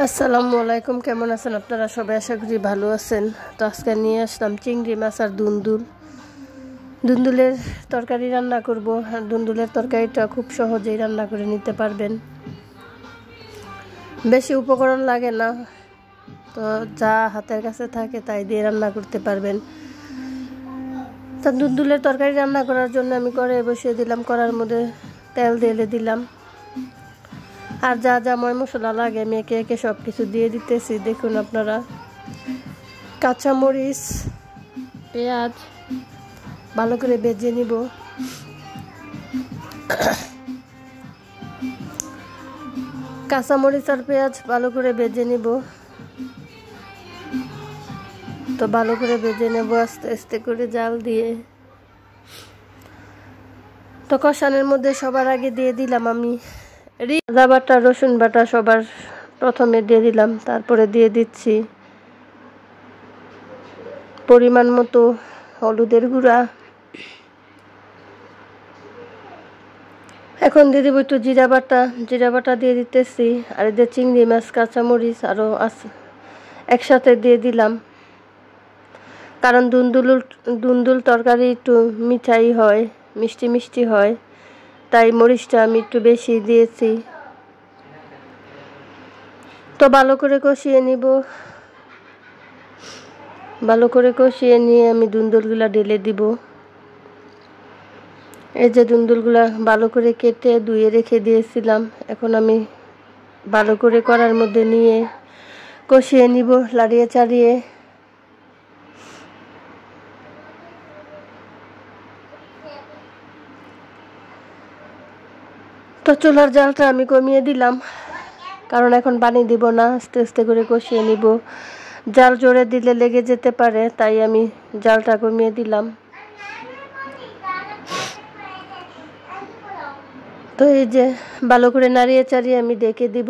আসসালামু আলাইকুম, কেমন আছেন আপনারা সবাই? আশা করি ভালো আছেন। তো আজকে নিয়ে আসলাম চিংড়ি মাছ আর দুন্দুলের তরকারি রান্না করব। আর দুন্দুলের তরকারিটা খুব সহজেই রান্না করে নিতে পারবেন, বেশি উপকরণ লাগে না। তো যা হাতের কাছে থাকে তাই দিয়ে রান্না করতে পারবেন। তা দুন্দুলের তরকারি রান্না করার জন্য আমি কড়াই বসিয়ে দিলাম, কড়ার মধ্যে তেল ঢেলে দিলাম। আর যা যা ময় মশলা লাগে আমি একে একে সব কিছু দিয়ে দিতেছি। দেখুন আপনারা, কাঁচামরিচ, পেঁয়াজ ভালো করে ভেজে নিব। কাঁচামরিচ আর পেঁয়াজ ভালো করে ভেজে নিব। তো ভালো করে ভেজে নেব আস্তে আস্তে করে জাল দিয়ে। তো কষানোর মধ্যে সবার আগে দিয়ে দিলাম আমি আদা বাটা, রসুন বাটা সবার প্রথমে দিয়ে দিলাম। তারপরে দিয়ে দিচ্ছি পরিমাণ মতো হলুদের গুঁড়া। এখন দিয়ে দেবো একটু জিরা বাটা দিয়ে দিতেছি। আর এই যে চিংড়ি মাছ, কাঁচামরিচ আরও একসাথে দিয়ে দিলাম, কারণ দুন্দুল তরকারি একটু মিঠাই হয়, মিষ্টি মিষ্টি হয়, তাই মরিচটা আমি একটু বেশি দিয়েছি। তো ভালো করে কষিয়ে নিব। ভালো করে কষিয়ে নিয়ে আমি দুন্দুলগুলা ঢেলে দিব। এই যে দুন্দুলগুলা ভালো করে কেটে ধুয়ে রেখে দিয়েছিলাম, এখন আমি ভালো করে কড়ার মধ্যে নিয়ে কষিয়ে নিব, লাড়িয়ে চাড়িয়ে। তো চুলার জালটা আমি কমিয়ে দিলাম, কারণ এখন পানি দিব না, আস্তে আস্তে করে কষিয়ে নিব। জাল জোরে দিলে লেগে যেতে পারে, তাই আমি জালটা কমিয়ে দিলাম। তো এই যে ভালো করে নাড়িয়ে চাড়িয়ে আমি ডেকে দিব।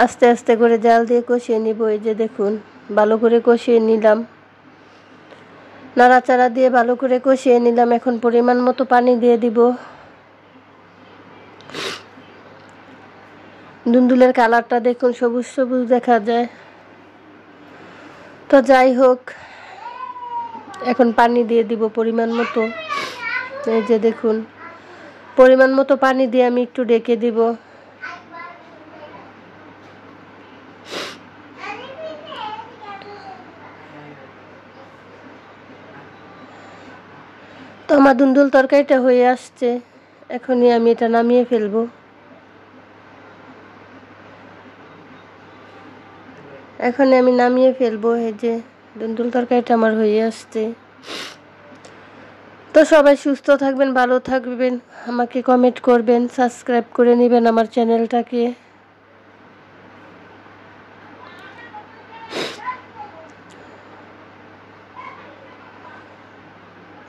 আস্তে আস্তে করে জাল দিয়ে কষিয়ে নিব। এই যে দেখুন, ভালো করে কষিয়ে নিলাম, নাড়াচাড়া দিয়ে ভালো করে কষিয়ে নিলাম। এখন পরিমাণ মতো পানি দিয়ে দিব। দুন্দুলের কালারটা দেখুন, সবুজ সবুজ দেখা যায়। তো যাই হোক, এখন পানি দিয়ে দিব পরিমাণ মতো। এই যে দেখুন, পরিমাণ মতো পানি দিয়ে আমি একটু ঢেকে দিব। তো আমার দুন্দুল তরকারিটা হয়ে আসছে, এখনই আমি এটা নামিয়ে ফেলবো। এখনই আমি নামিয়ে ফেলবো। এই যে দুন্দুল তরকারিটা আমার হয়ে আসছে। তো সবাই সুস্থ থাকবেন, ভালো থাকবেন, আমাকে কমেন্ট করবেন, সাবস্ক্রাইব করে নেবেন আমার চ্যানেলটাকে।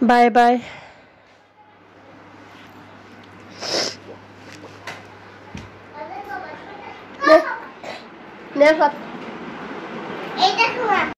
Bye bye.